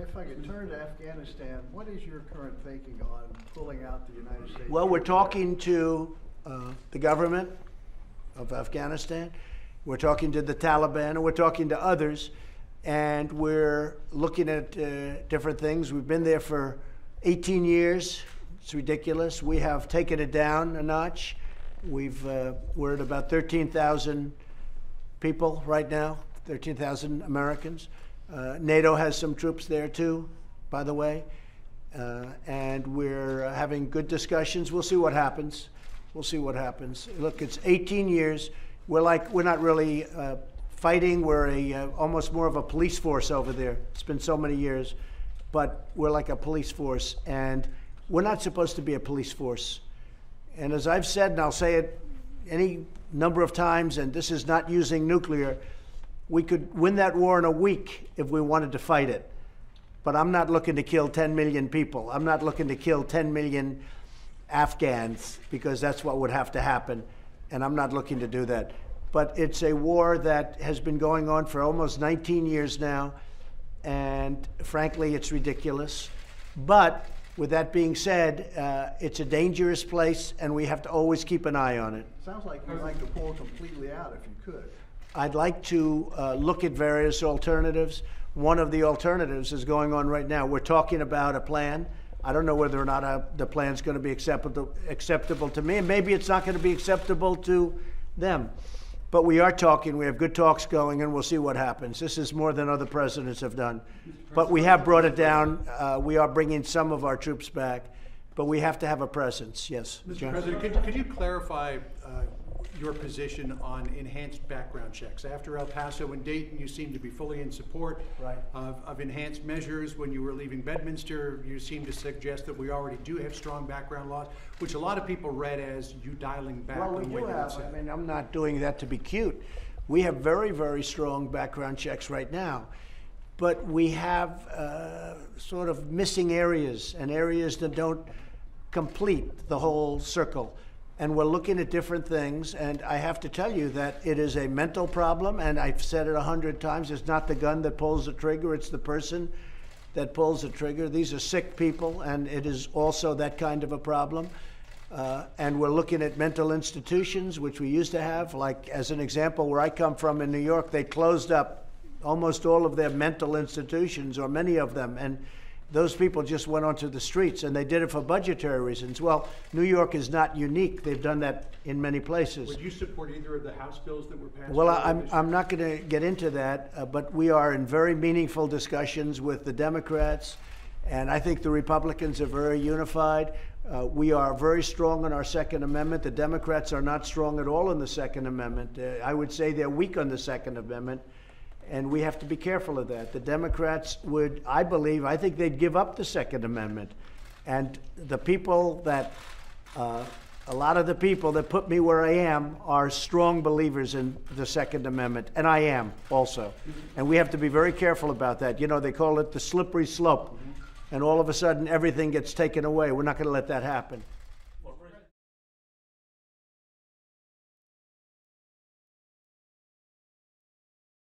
if I could turn to Afghanistan, what is your current thinking on pulling out the United States? Well, we're talking to the government of Afghanistan. We're talking to the Taliban, and we're talking to others, and we're looking at different things. We've been there for 18 years. It's ridiculous. We have taken it down a notch. We're at about 13,000 people right now, 13,000 Americans. NATO has some troops there too, by the way, and we're having good discussions. We'll see what happens. We'll see what happens. Look, it's 18 years. We're not really fighting. We're almost more of a police force over there. It's been so many years, but we're like a police force, and we're not supposed to be a police force. And as I've said, and I'll say it any number of times, and this is not using nuclear, we could win that war in a week if we wanted to fight it. But I'm not looking to kill 10 million people. I'm not looking to kill 10 million Afghans, because that's what would have to happen. And I'm not looking to do that. But it's a war that has been going on for almost 19 years now. And frankly, it's ridiculous. But with that being said, it's a dangerous place, and we have to always keep an eye on it. Sounds like you'd like to pull completely out if you could. I'd like to look at various alternatives. One of the alternatives is going on right now. We're talking about a plan. I don't know whether or not the plan's going to be acceptable to me, and maybe it's not going to be acceptable to them. But we are talking. We have good talks going, and we'll see what happens. This is more than other presidents have done. But we have brought it down. We are bringing some of our troops back, but we have to have a presence. Yes, Mr. John? President, could you clarify your position on enhanced background checks? After El Paso and Dayton, you seem to be fully in support of enhanced measures. When you were leaving Bedminster, you seemed to suggest that we already do have strong background laws, which a lot of people read as you dialing back on what you had said. I mean, I'm not doing that to be cute. We have very, very strong background checks right now, but we have sort of missing areas and areas that don't complete the whole circle. And we're looking at different things, and I have to tell you that it is a mental problem, and I've said it 100 times. It's not the gun that pulls the trigger, it's the person that pulls the trigger. These are sick people, and it is also that kind of a problem. And we're looking at mental institutions, which we used to have. Like, as an example, where I come from in New York, they closed up almost all of their mental institutions, or many of them, and those people just went onto the streets, and they did it for budgetary reasons. Well, New York is not unique. They've done that in many places. Would you support either of the House bills that were passed? Well, I'm not going to get into that, but we are in very meaningful discussions with the Democrats, and I think the Republicans are very unified. We are very strong on our Second Amendment. The Democrats are not strong at all in the Second Amendment. I would say they're weak on the Second Amendment. And we have to be careful of that. The Democrats would, I think they'd give up the Second Amendment. And the people that, a lot of the people that put me where I am are strong believers in the Second Amendment. And I am also. And we have to be very careful about that. You know, they call it the slippery slope. And all of a sudden, everything gets taken away. We're not going to let that happen.